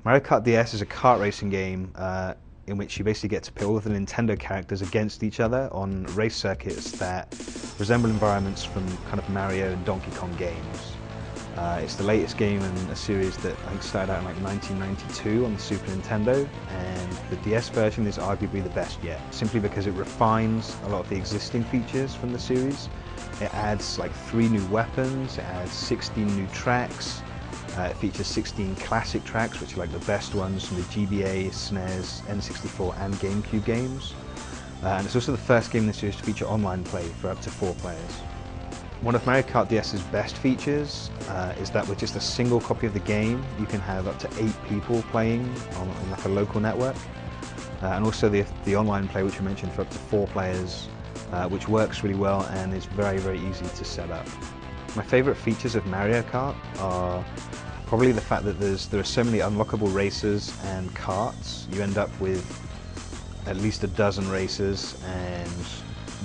Mario Kart DS is a kart racing game in which you basically get to pit all of the Nintendo characters against each other on race circuits that resemble environments from kind of Mario and Donkey Kong games. It's the latest game in a series that I think started out in like 1992 on the Super Nintendo, and the DS version is arguably the best yet, simply because it refines a lot of the existing features from the series. It adds like 3 new weapons, it adds 16 new tracks. It features 16 classic tracks, which are like the best ones from the GBA, SNES, N64 and GameCube games. And it's also the first game in the series to feature online play for up to 4 players. One of Mario Kart DS's best features is that with just a single copy of the game, you can have up to 8 people playing on like a local network. And also the online play, which I mentioned, for up to 4 players, which works really well and is very, very easy to set up. My favourite features of Mario Kart are probably the fact that there are so many unlockable races and karts. You end up with at least a dozen races and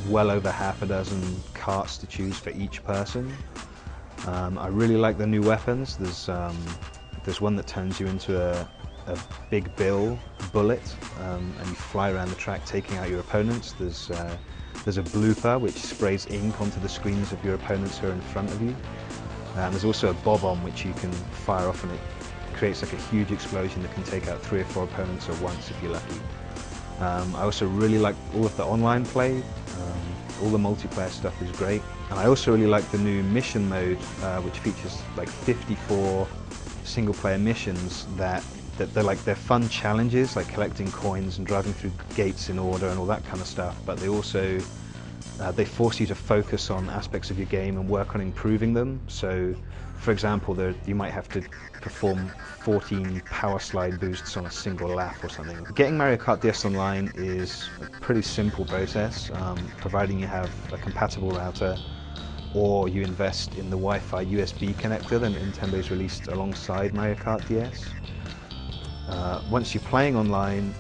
well over half a dozen karts to choose for each person. I really like the new weapons. There's one that turns you into a Big Bill bullet, and you fly around the track taking out your opponents. There's a blooper which sprays ink onto the screens of your opponents who are in front of you. There's also a bob-omb which you can fire off, and it creates like a huge explosion that can take out 3 or 4 opponents at once if you're lucky. I also really like all of the online play. All the multiplayer stuff is great. And I also really like the new mission mode, which features like 54 single-player missions that they're fun challenges, like collecting coins and driving through gates in order and all that kind of stuff, but they also they force you to focus on aspects of your game and work on improving them. So, for example, you might have to perform 14 power slide boosts on a single lap or something. Getting Mario Kart DS Online is a pretty simple process, providing you have a compatible router or you invest in the Wi-Fi USB connector that Nintendo's released alongside Mario Kart DS. Once you're playing online,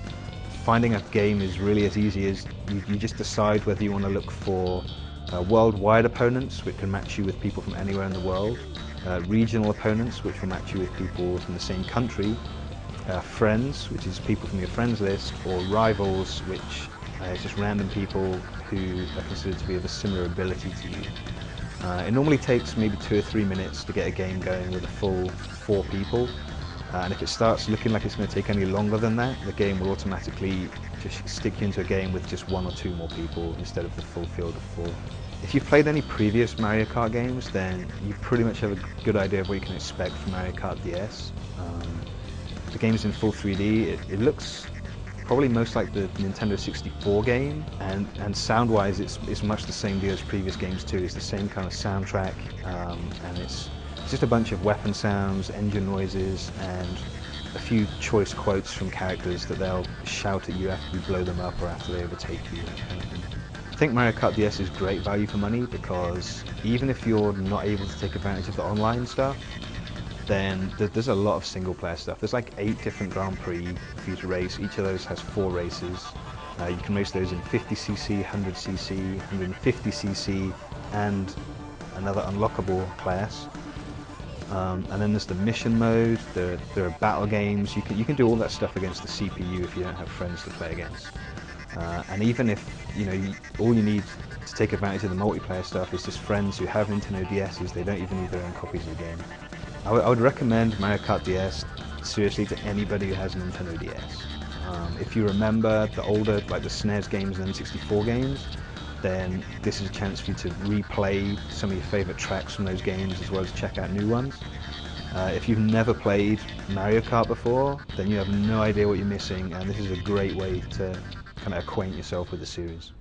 finding a game is really as easy as you just decide whether you want to look for worldwide opponents, which can match you with people from anywhere in the world, regional opponents, which will match you with people from the same country, friends, which is people from your friends list, or rivals, which is just random people who are considered to be of a similar ability to you. It normally takes maybe 2 or 3 minutes to get a game going with a full 4 people. And if it starts looking like it's going to take any longer than that, the game will automatically just stick you into a game with just 1 or 2 more people instead of the full field of 4. If you've played any previous Mario Kart games, then you pretty much have a good idea of what you can expect from Mario Kart DS. The game's in full 3D. It looks probably most like the Nintendo 64 game, and sound-wise it's much the same deal as previous games too. It's the same kind of soundtrack, and it's just a bunch of weapon sounds, engine noises, and a few choice quotes from characters that they'll shout at you after you blow them up or after they overtake you. I think Mario Kart DS is great value for money because even if you're not able to take advantage of the online stuff, then there's a lot of single-player stuff. There's like 8 different Grand Prix for you to race. Each of those has 4 races. You can race those in 50cc, 100cc, 150cc, and another unlockable class. And then there's the mission mode. There are battle games. You can do all that stuff against the CPU if you don't have friends to play against. And even if all you need to take advantage of the multiplayer stuff is just friends who have Nintendo DSs, they don't even need their own copies of the game. I would recommend Mario Kart DS seriously to anybody who has a Nintendo DS. If you remember the older, like the SNES games and N64 games, then this is a chance for you to replay some of your favourite tracks from those games as well as check out new ones. If you've never played Mario Kart before, then you have no idea what you're missing, and this is a great way to kind of acquaint yourself with the series.